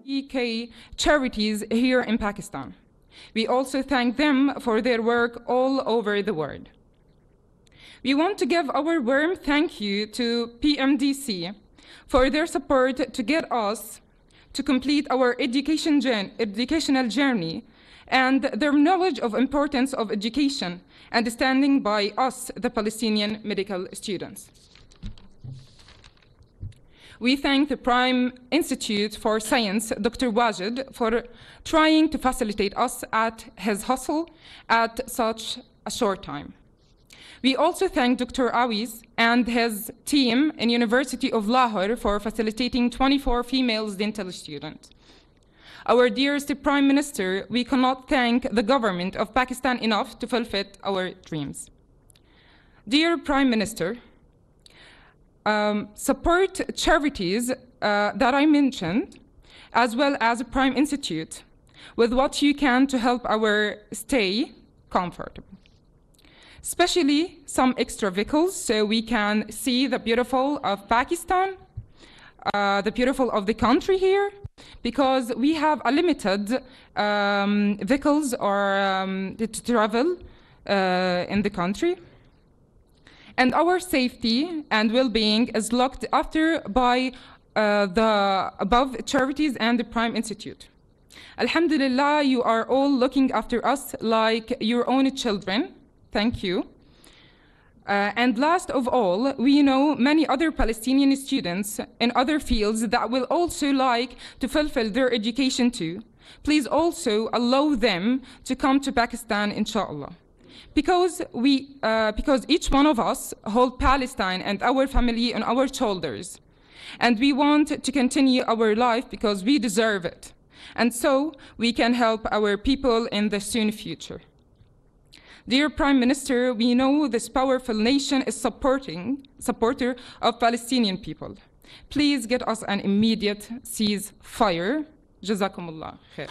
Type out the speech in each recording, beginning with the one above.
UK charities here in Pakistan. We also thank them for their work all over the world. We want to give our warm thank you to PMDC for their support to get us to complete our educational journey and their knowledge of importance of education and standing by us, the Palestinian medical students. We thank the Prime Institute for Science, Dr. Wajid, for trying to facilitate us at his hustle at such a short time. We also thank Dr. Awiz and his team in University of Lahore for facilitating 24 female dental students. Our dearest Prime Minister, we cannot thank the government of Pakistan enough to fulfill our dreams. Dear Prime Minister, support charities that I mentioned, as well as Prime Institute, with what you can to help our stay comfortable. Especially some extra vehicles so we can see the beautiful of Pakistan, the beautiful of the country here, because we have a limited vehicles or to travel in the country. And our safety and well-being is looked after by the above charities and the Prime Institute. Alhamdulillah, you are all looking after us like your own children. Thank you. And last of all, we know many other Palestinian students in other fields that will also like to fulfill their education too. Please also allow them to come to Pakistan, inshallah. Because each one of us hold Palestine and our family on our shoulders. And we want to continue our life because we deserve it. And so we can help our people in the soon future. Dear Prime Minister, we know this powerful nation is supporter of Palestinian people. Please get us an immediate ceasefire. Jazakumullah khair.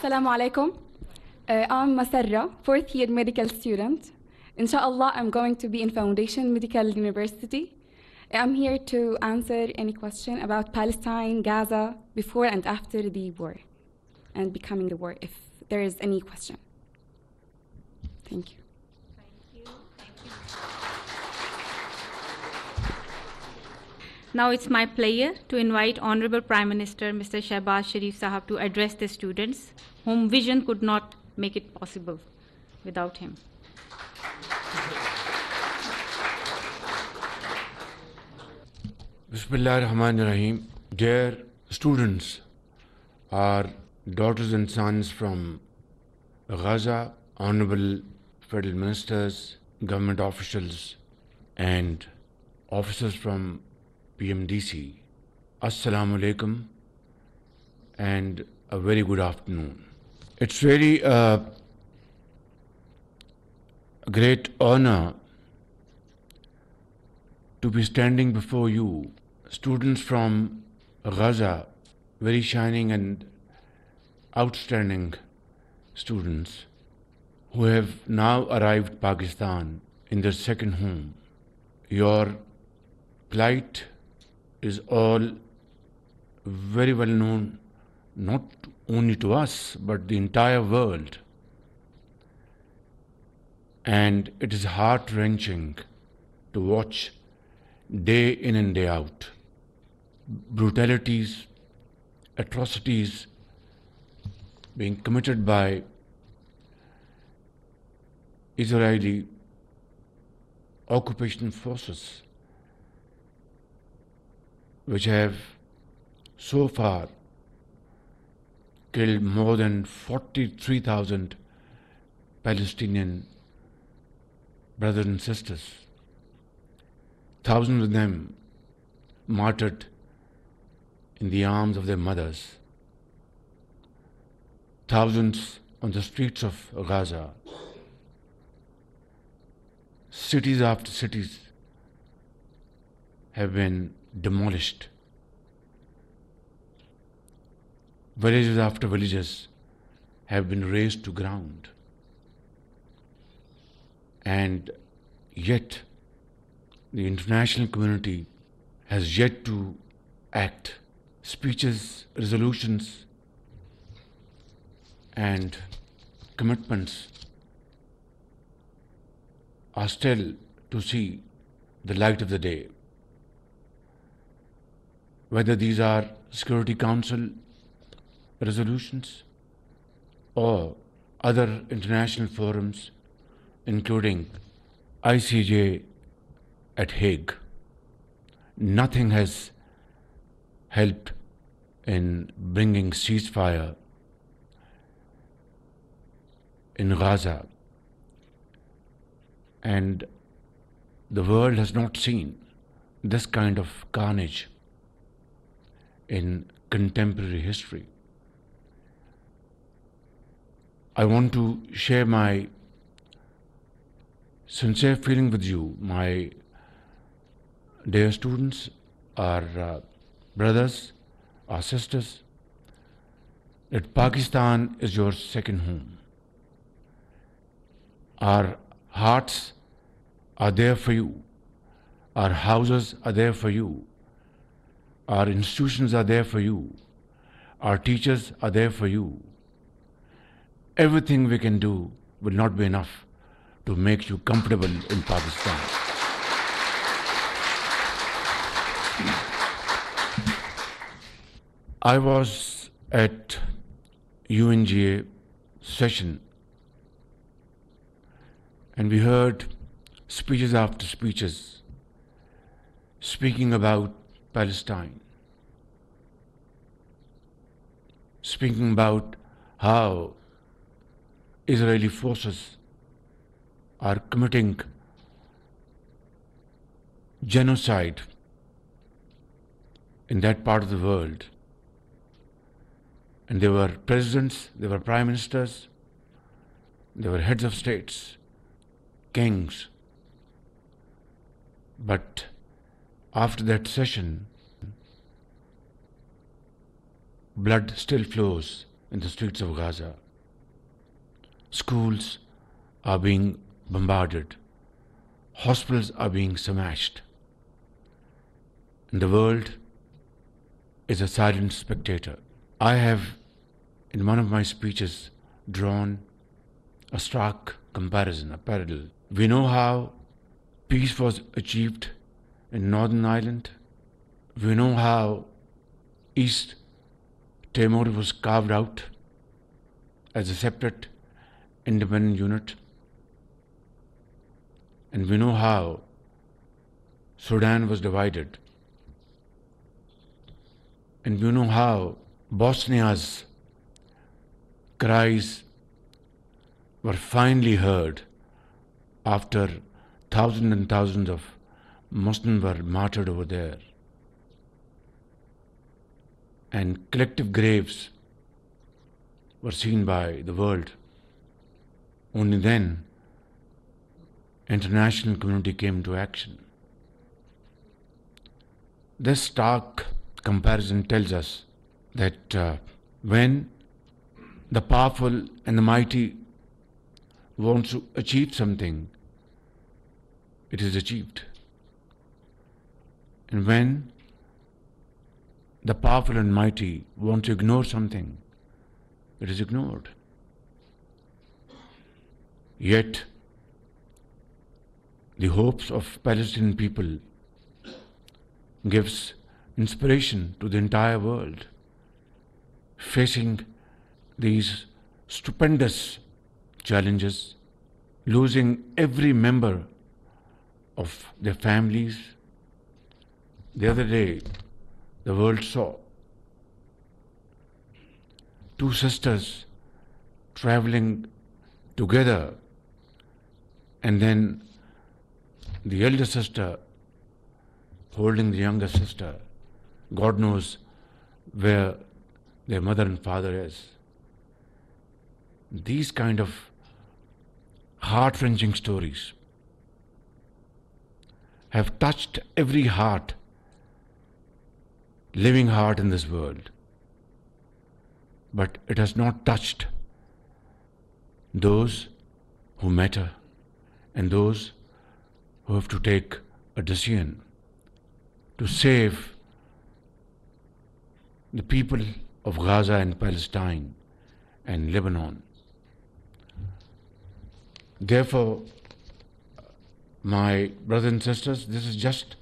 Assalamu alaikum. I'm Masarra, fourth year medical student. Inshallah, I'm going to be in Foundation Medical University. I'm here to answer any question about Palestine, Gaza, before and after the war, and becoming the war, if there is any question. Thank you. Thank you. Thank you. Now it's my pleasure to invite Honorable Prime Minister Mr. Shehbaz Sharif Sahab to address the students, whom vision could not make it possible without him. Bismillahirrahmanirrahim. Dear students, our daughters and sons from Gaza, honorable federal ministers, government officials, and officers from PMDC, Assalamu alaikum and a very good afternoon. It's really a great honor to be standing before you, students from Gaza, very shining and outstanding students who have now arrived Pakistan in their second home. Your plight is all very well known, not only to us, but the entire world. And it is heart-wrenching to watch day in and day out brutalities, atrocities being committed by Israeli occupation forces, which have so far killed more than 43,000 Palestinian brothers and sisters. Thousands of them martyred in the arms of their mothers. Thousands on the streets of Gaza. Cities after cities have been demolished. Villages after villages have been razed to ground. And yet, the international community has yet to act. Speeches, resolutions, and commitments are still to see the light of the day. Whether these are Security Council resolutions or other international forums, including ICJ at Hague, nothing has helped in bringing ceasefire in Gaza, and the world has not seen this kind of carnage in contemporary history. I want to share my sincere feeling with you, my dear students, our brothers, our sisters, that Pakistan is your second home. Our hearts are there for you. Our houses are there for you. Our institutions are there for you. Our teachers are there for you. Everything we can do will not be enough to make you comfortable in Pakistan. I was at UNGA session and we heard speeches after speeches speaking about Palestine, speaking about how Israeli forces are committing genocide in that part of the world. And there were presidents, there were prime ministers, there were heads of states, kings. But after that session, blood still flows in the streets of Gaza. Schools are being bombarded. Hospitals are being smashed. And the world is a silent spectator. I have, in one of my speeches, drawn a stark comparison, a parallel. We know how peace was achieved in Northern Ireland. We know how East Timor was carved out as a separate independent unit. And we know how Sudan was divided. And we know how Bosnia's cries were finally heard after thousands and thousands of Muslims were martyred over there. And collective graves were seen by the world. Only then international community came into action. This stark comparison tells us that when the powerful and the mighty want to achieve something, it is achieved. And when the powerful and mighty want to ignore something, it is ignored. Yet, the hopes of Palestinian people gives inspiration to the entire world, facing these stupendous challenges, losing every member of their families. The other day, the world saw two sisters traveling together, and then the elder sister holding the younger sister. God knows where their mother and father is. These kind of heart-wrenching stories have touched every heart, living heart in this world. But it has not touched those who matter and those who have to take a decision to save the people of Gaza and Palestine and Lebanon. Therefore, my brothers and sisters, this is just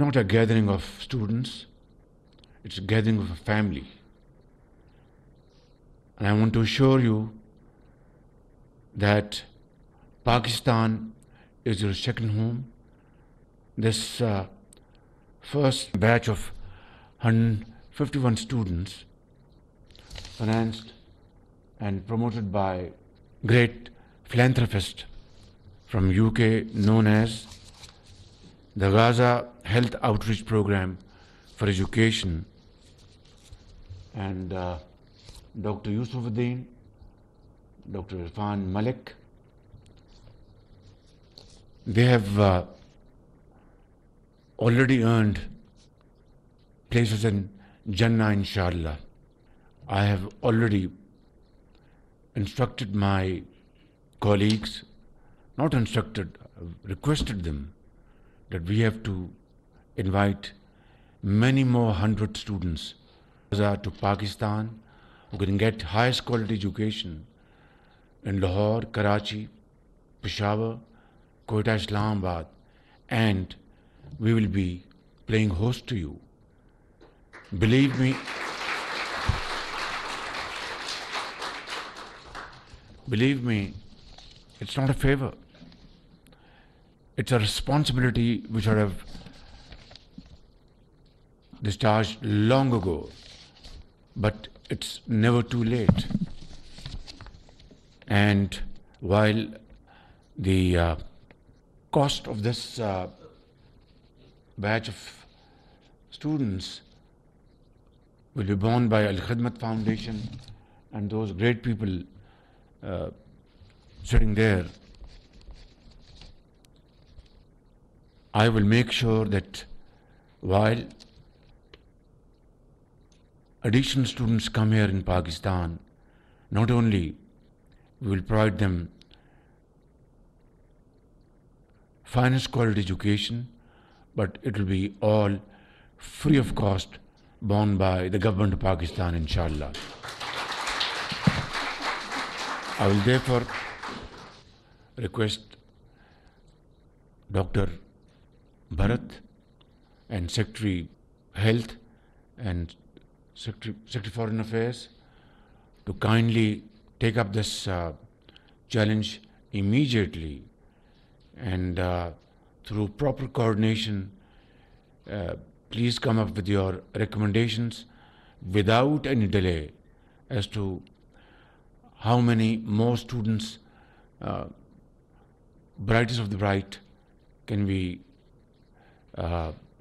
not a gathering of students, it's a gathering of a family. And I want to assure you that Pakistan is your second home. This first batch of 151 students, financed and promoted by great philanthropist from UK known as the Gaza Health Outreach Program for Education, and Dr. Yusufuddin, Dr. Irfan Malik. They have already earned places in Jannah, inshallah. I have already instructed my colleagues, not instructed, requested them that we have to invite many more 100 students to Pakistan who can get highest quality education in Lahore, Karachi, Peshawar, Quetta, Islamabad, and we will be playing host to you. Believe me, it's not a favor. It's a responsibility which I have discharged long ago, but it's never too late. And while the cost of this batch of students will be borne by Al Khidmat Foundation and those great people sitting there, I will make sure that while additional students come here in Pakistan, not only we will provide them finest quality education, but it will be all free of cost, borne by the government of Pakistan, inshallah. I will therefore request Dr. Bharat and Secretary Health and Secretary Foreign Affairs to kindly take up this challenge immediately, and through proper coordination, please come up with your recommendations without any delay as to how many more students, brightest of the bright, can we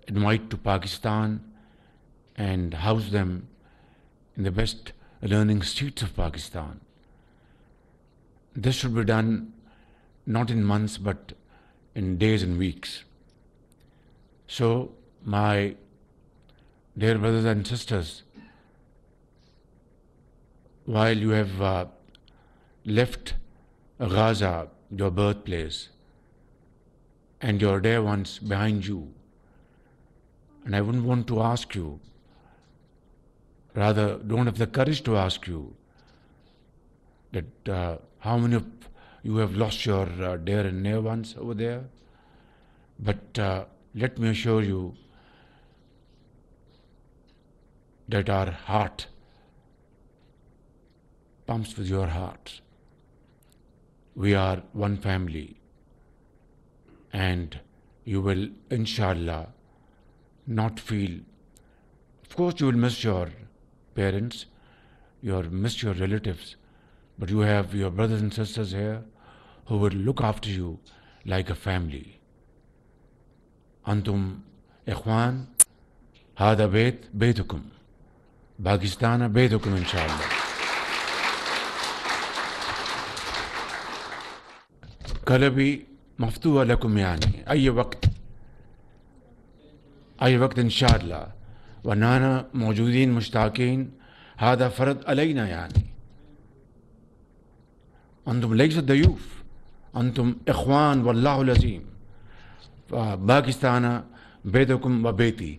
invite to Pakistan and house them in the best learning streets of Pakistan. This should be done not in months but in days and weeks. So, my dear brothers and sisters, while you have left Gaza, your birthplace, and your dear ones behind you, and I wouldn't want to ask you, rather don't have the courage to ask you, that how many of you have lost your dear and near ones over there. But let me assure you that our heart pumps with your heart. We are one family, and you will, inshallah, not feel. Of course, you will miss your parents, you will miss your relatives, but you have your brothers and sisters here who will look after you like a family. Antum ikhwan, hada baytukum, Pakistan baytukum, inshallah. قلبي مفتوح لكم يعني أي وقت إن شاء الله، ونحن موجودين مشتاقين، هذا فرض علينا يعني. أنتم ليس ضيوف، أنتم إخوان والله العظيم. Pakistan बेदकुम व बेती।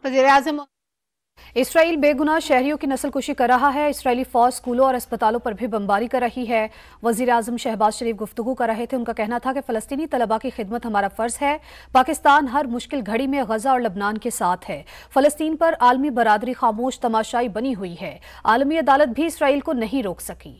वज़ीर-ए-आज़म Israel बेगुनाह शहरियों की नस्लकुशी कर रहा है। Israeli फौज स्कूलों और अस्पतालों पर भी बमबारी कर रही है। वज़ीर-ए-आज़म शहबाज शरीफ गुफ्तगू कर रहे थे। उनका कहना था कि फ़लस्तीनी तलबा की खिदमत हमारा फ़र्ज़ है। पाकिस्तान हर मुश्किल घड़ी में गज़ा और लबनान के साथ है। फ़लस्तीन पर आलमी बरादरी खामोश तमाशाई बनी हुई है। आलमी अदालत भी इसराइल को नहीं रोक सकी।